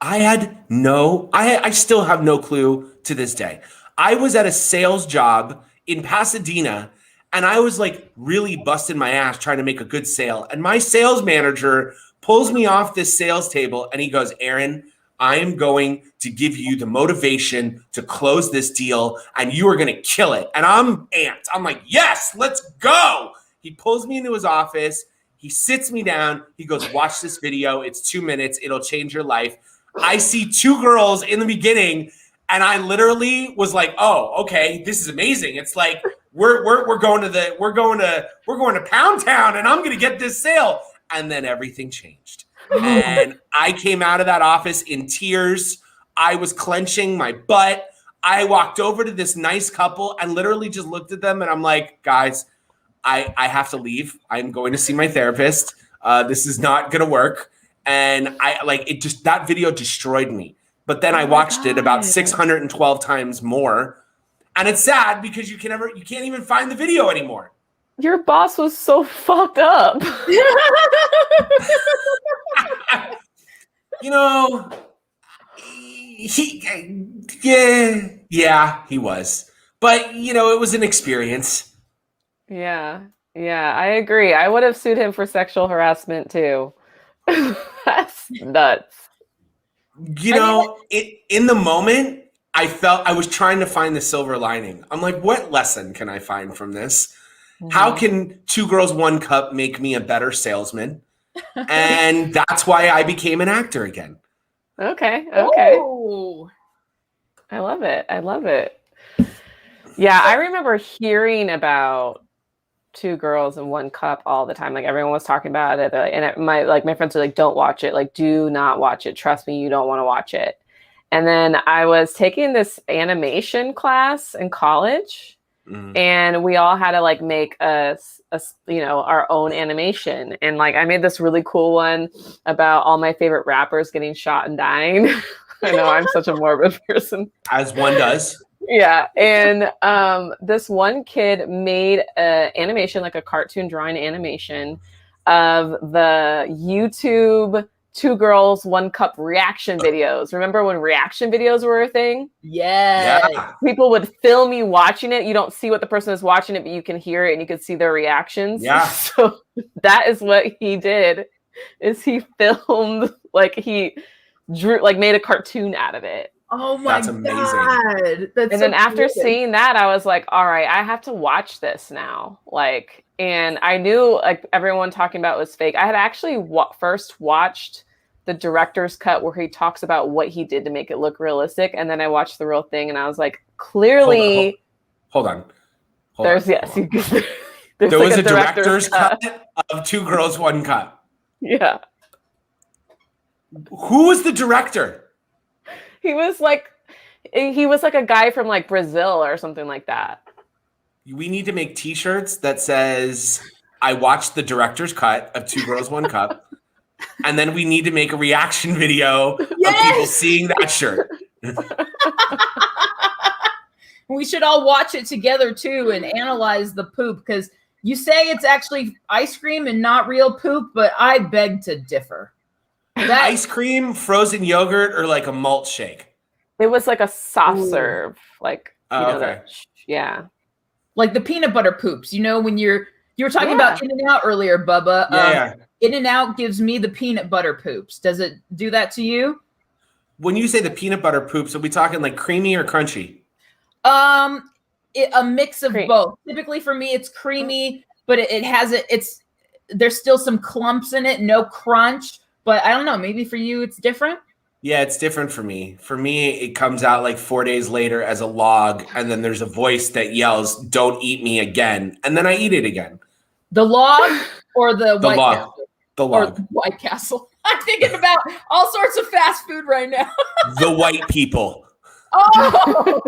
I still have no clue to this day. I was at a sales job in Pasadena, and I was like really busting my ass trying to make a good sale. And my sales manager pulls me off this sales table and he goes, Aaron, I am going to give you the motivation to close this deal and you are going to kill it. And I'm amped. I'm like, yes, let's go. He pulls me into his office. He sits me down. He goes, watch this video. It's 2 minutes. It'll change your life. I see 2 girls in the beginning and I literally was like, oh, okay, this is amazing. It's like, we're going to Pound Town and I'm going to get this sale. And then everything changed. And I came out of that office in tears. I was clenching my butt. I walked over to this nice couple and literally just looked at them and I'm like, guys, I have to leave. I'm going to see my therapist. This is not going to work. And that video destroyed me. But then I watched it about 612 times more. And it's sad because you can't even find the video anymore. Your boss was so fucked up. He was. But, it was an experience. Yeah, I agree. I would have sued him for sexual harassment too. That's nuts. In the moment, I felt I was trying to find the silver lining. I'm like, what lesson can I find from this? Mm-hmm. How can 2 Girls, 1 Cup make me a better salesman? And that's why I became an actor again. Okay. Ooh. I love it. Yeah, I remember hearing about 2 Girls and 1 Cup all the time. Like everyone was talking about it. My friends are like, don't watch it. Like, do not watch it. Trust me, you don't want to watch it. And then I was taking this animation class in college, and we all had to like make our own animation. And like I made this really cool one about all my favorite rappers getting shot and dying. I know I'm such a morbid person. As one does. Yeah. And this one kid made an animation, like a cartoon drawing animation of the YouTube 2 Girls, 1 Cup reaction videos. Remember when reaction videos were a thing? Yeah. People would film you watching it. You don't see what the person is watching it, but you can hear it and you can see their reactions. Yeah. So that is what he did, is he filmed, like he drew, like made a cartoon out of it. Oh my God. amazing. And then after seeing that, I was like, all right, I have to watch this now. Like, and I knew like everyone talking about it was fake. I had actually first watched the director's cut where he talks about what he did to make it look realistic. And then I watched the real thing and I was like, clearly. Hold on. There was like a director's cut of 2 Girls, 1 Cup. Yeah. Who was the director? He was like a guy from like Brazil or something like that. We need to make t-shirts that says, I watched the director's cut of 2 Girls, 1 Cup. And then we need to make a reaction video of people seeing that shirt. We should all watch it together too and analyze the poop, because you say it's actually ice cream and not real poop, but I beg to differ. Ice cream, frozen yogurt, or like a malt shake? It was like a soft serve. Like, okay. Yeah. Like the peanut butter poops, when you were talking about In-N-Out earlier, Bubba. In-N-Out gives me the peanut butter poops. Does it do that to you? When you say the peanut butter poops, are we talking like creamy or crunchy? A mix of Cream. both. Typically for me, it's creamy, but it has there's still some clumps in it, no crunch. But I don't know, maybe for you it's different. Yeah, it's different for me. For me, it comes out like 4 days later as a log, and then there's a voice that yells, "Don't eat me again," and then I eat it again. The log or the The White log. Castle? The Or log. White Castle. I'm thinking about all sorts of fast food right now. The white people. Oh,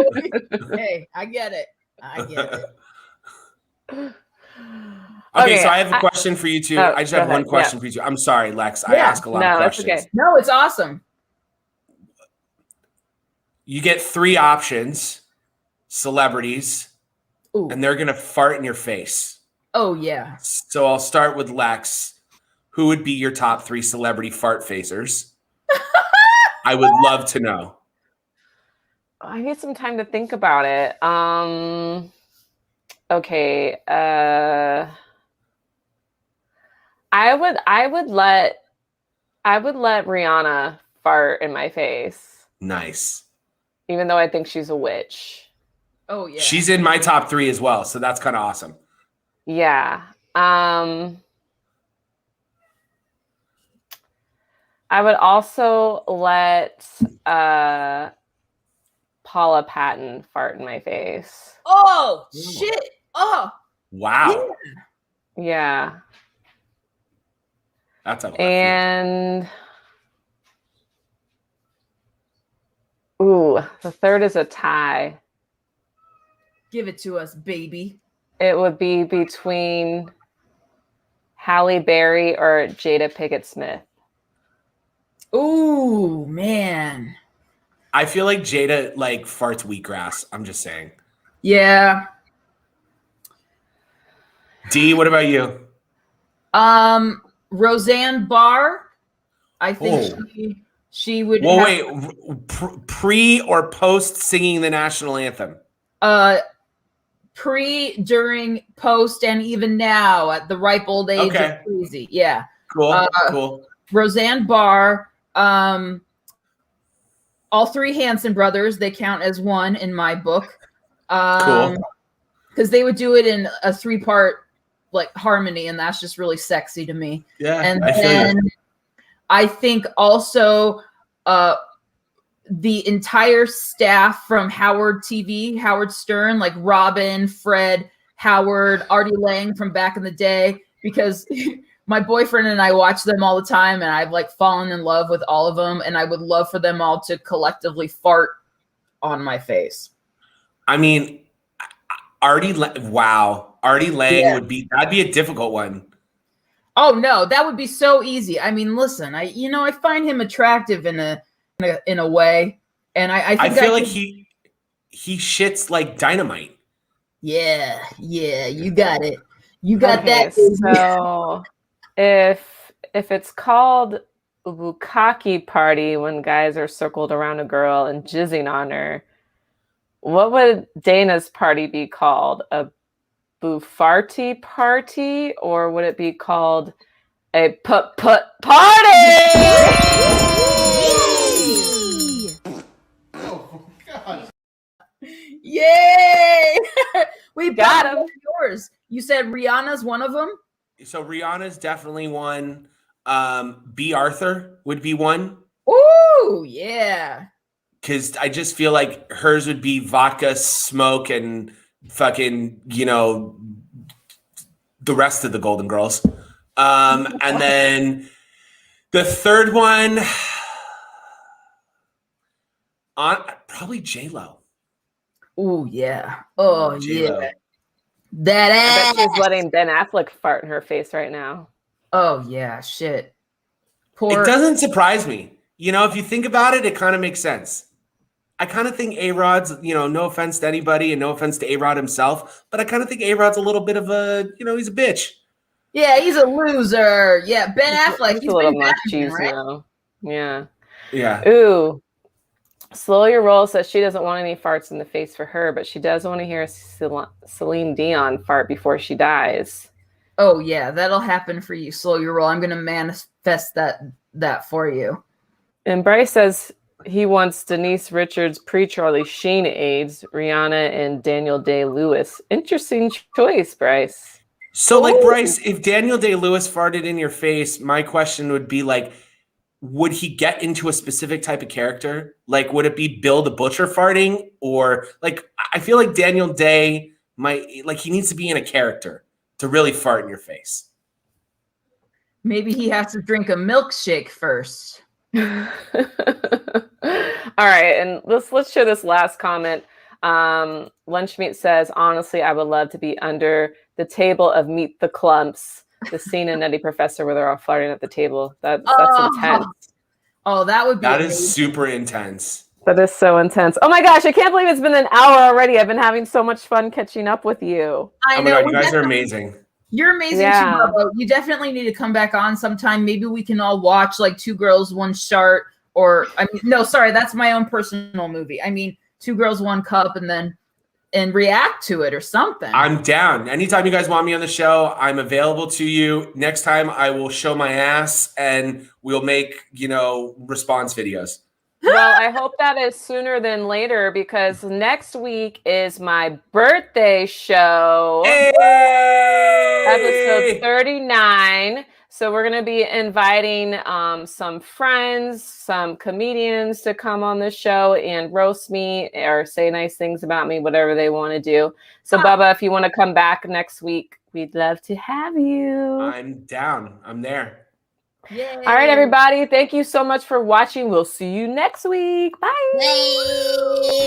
hey, I get it. I get it. Okay, so I have a question for you two. Oh, I just go have one ahead. question for you two. I'm sorry, Lex. I Yeah. ask a lot No, of it's questions. okay. No, it's awesome. You get 3 options, celebrities, Ooh. and they're gonna fart in your face. Oh yeah. So I'll start with Lex. Who would be your top 3 celebrity fart facers? I would love to know. I need some time to think about it. Okay. I would let Rihanna fart in my face, Nice. even though I think she's a witch. Oh yeah. She's in my top 3 as well, so that's kind of awesome. Yeah. I would also let Paula Patton fart in my face. Oh shit. Oh. Wow. Yeah. That's a And ooh, the third is a tie. Give it to us, baby. It would be between Halle Berry or Jada Pinkett Smith. Ooh, man. I feel like Jada like farts wheatgrass. I'm just saying. Yeah. D, what about you? Roseanne Barr. I think she would. Well, have, wait, pre or post singing the national anthem? Pre, during, post, and even now at the ripe old age Okay. of crazy. Yeah. Cool, cool. Roseanne Barr. All 3 Hanson brothers. They count as one in my book. Cool. Because they would do it in a 3-part like harmony, and that's just really sexy to me. Yeah, And I feel then you. I think also the entire staff from Howard TV, Howard Stern, like Robin, Fred, Howard, Artie Lang from back in the day, because my boyfriend and I watch them all the time, and I've like fallen in love with all of them, and I would love for them all to collectively fart on my face. I mean, Artie Lang would be, that'd be a difficult one. Oh no, that would be so easy. I mean, listen, I find him attractive in a way, and I think feel like he shits like dynamite. Yeah, you got it. You got Okay, that. So if it's called bukkake party when guys are circled around a girl and jizzing on her, what would Dana's party be called? A buffarty party, or would it be called a put party? Oh God. Yay! We Got both him. Yours. You said Rihanna's one of them. So Rihanna's definitely one. B. Arthur would be one. Ooh, yeah. Because I just feel like hers would be vodka, smoke, and fucking, the rest of the Golden Girls. And then the third one, probably J-Lo. Ooh, yeah. Oh, J-Lo. yeah. That I ass. bet she's letting Ben Affleck fart in her face right now. Oh, yeah. Shit. It doesn't surprise me. If you think about it, it kind of makes sense. I kind of think A-Rod's, no offense to anybody and no offense to A-Rod himself, but I kind of think A-Rod's a little bit of a, he's a bitch. Yeah, he's a loser. Yeah, Ben Affleck. He's a little much Batman, cheese right? now. Yeah. Yeah. Ooh. Slow Your Roll says she doesn't want any farts in the face for her, but she does want to hear Celine Dion fart before she dies. Oh yeah, that'll happen for you. Slow your roll. I'm gonna manifest that for you. And Bryce says he wants Denise Richards, pre-Charlie Sheen AIDS, Rihanna, and Daniel Day-Lewis. Interesting choice, Bryce. So, like, Bryce, if Daniel Day-Lewis farted in your face, my question would be like, would he get into a specific type of character? Like, would it be Bill the Butcher farting? Or like, I feel like Daniel Day he needs to be in a character to really fart in your face. Maybe he has to drink a milkshake first. All right, and let's share this last comment. Lunch Meat says, honestly, I would love to be under the table of Meet the Clumps, the scene in Nutty Professor where they're all flirting at the table. That's intense. Oh, that would be That amazing. is super intense. That is so intense. Oh my gosh, I can't believe it's been an hour already. I've been having so much fun catching up with you. I Oh my know. God, you guys are amazing. You're amazing Yeah. too, Bubba. You definitely need to come back on sometime. Maybe we can all watch like Two Girls, One Shart, or that's my own personal movie. I mean, Two Girls, One Cup, and react to it or something. I'm down. Anytime you guys want me on the show, I'm available to you. Next time I will show my ass and we'll make, response videos. Well, I hope that is sooner than later because next week is my birthday show. Hey! Episode 39. So we're going to be inviting some friends, some comedians to come on the show and roast me or say nice things about me, whatever they want to do. So Bubba, if you want to come back next week, we'd love to have you. I'm down. I'm there. Yay. All right, everybody. Thank you so much for watching. We'll see you next week. Bye. Bye.